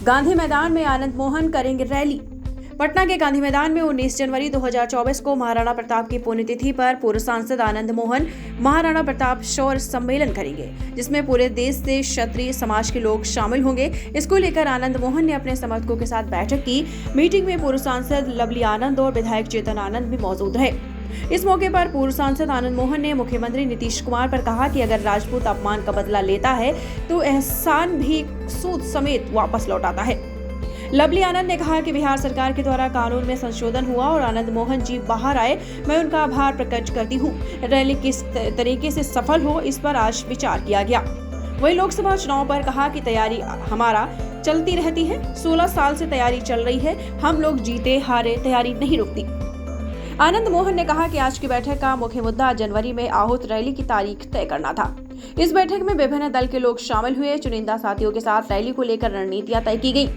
गांधी मैदान में आनंद मोहन करेंगे रैली। पटना के गांधी मैदान में 19 जनवरी 2024 को महाराणा प्रताप की पुण्यतिथि पर पूर्व सांसद आनंद मोहन महाराणा प्रताप शौर्य सम्मेलन करेंगे, जिसमें पूरे देश से क्षत्रिय समाज के लोग शामिल होंगे। इसको लेकर आनंद मोहन ने अपने समर्थकों के साथ बैठक की। मीटिंग में पूर्व सांसद लवली आनंद और विधायक चेतन आनंद भी मौजूद रहे। इस मौके पर पूर्व सांसद आनंद मोहन ने मुख्यमंत्री नीतीश कुमार पर कहा कि अगर राजपूत अपमान का बदला लेता है तो एहसान भी सूद समेत वापस लौटाता है। लवली आनंद ने कहा कि बिहार सरकार के द्वारा कानून में संशोधन हुआ और आनंद मोहन जी बाहर आए, मैं उनका आभार प्रकट करती हूँ। रैली किस तरीके से सफल हो, इस पर आज विचार किया गया। वहीं लोकसभा चुनाव पर कहा कि तैयारी हमारा चलती रहती है, 16 साल से तैयारी चल रही है, हम लोग जीते हारे तैयारी नहीं रुकती। आनंद मोहन ने कहा कि आज की बैठक का मुख्य मुद्दा जनवरी में आहूत रैली की तारीख तय करना था। इस बैठक में विभिन्न दल के लोग शामिल हुए। चुनिंदा साथियों के साथ रैली को लेकर रणनीतियां तय की गई।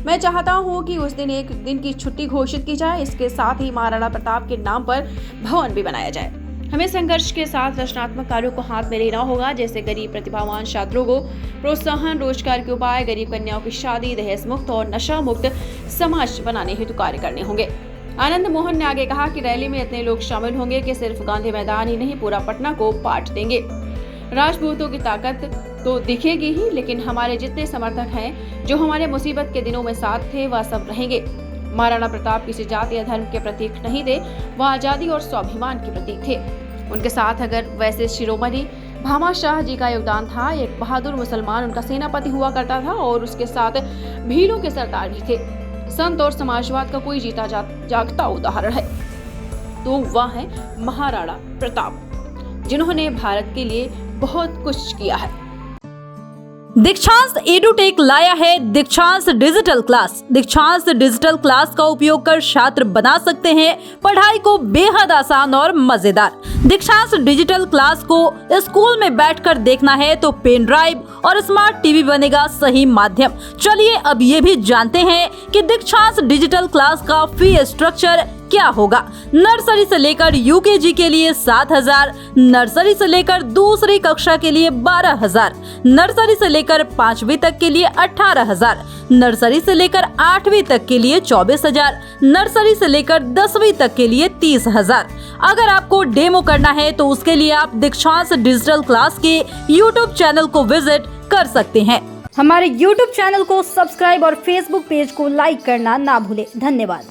मैं चाहता हूं कि उस दिन एक दिन की छुट्टी घोषित की जाए। इसके साथ ही महाराणा प्रताप के नाम पर भवन भी बनाया जाए। हमें संघर्ष के साथ रचनात्मक कार्यों को हाथ में लेना होगा, जैसे गरीब प्रतिभावान छात्रों को प्रोत्साहन, रोजगार के उपाय, गरीब कन्याओं की शादी, दहेज मुक्त और नशा मुक्त समाज बनाने हेतु कार्य करने होंगे। आनंद मोहन ने आगे कहा कि रैली में इतने लोग शामिल होंगे कि सिर्फ गांधी मैदान ही नहीं, पूरा पटना को पाट देंगे। राजपूतों की ताकत तो दिखेगी ही, लेकिन हमारे जितने समर्थक हैं जो हमारे मुसीबत के दिनों में साथ थे, वह सब रहेंगे। महाराणा प्रताप किसी जाति या धर्म के प्रतीक नहीं थे, वह आजादी और स्वाभिमान के प्रतीक थे। उनके साथ अगर वैसे शिरोमणि भामा शाह जी का योगदान था। एक बहादुर मुसलमान उनका सेनापति हुआ करता था और उसके साथ भीलों के सरदार भी थे। संत और समाजवाद का कोई जीता जागता उदाहरण है तो वह है महाराणा प्रताप, जिन्होंने भारत के लिए बहुत कुछ किया है। दीक्षांत एडुटेक लाया है दीक्षांत डिजिटल क्लास। दीक्षांत डिजिटल क्लास का उपयोग कर छात्र बना सकते हैं पढ़ाई को बेहद आसान और मजेदार। दीक्षांत डिजिटल क्लास को स्कूल में बैठकर देखना है तो पेन ड्राइव और स्मार्ट टीवी बनेगा सही माध्यम। चलिए अब ये भी जानते हैं कि दीक्षांत डिजिटल क्लास का फी स्ट्रक्चर क्या होगा। नर्सरी से लेकर यूकेजी के लिए 7,000, नर्सरी से लेकर दूसरी कक्षा के लिए 12,000, नर्सरी से लेकर 5वीं तक के लिए 18,000, नर्सरी से लेकर 8वीं तक के लिए 24,000, नर्सरी से लेकर 10वीं तक के लिए 30,000। अगर आपको डेमो करना है तो उसके लिए आप दीक्षांत डिजिटल क्लास के YouTube चैनल को विजिट कर सकते हैं। हमारे YouTube चैनल को सब्सक्राइब और Facebook पेज को लाइक करना ना भूलें। धन्यवाद।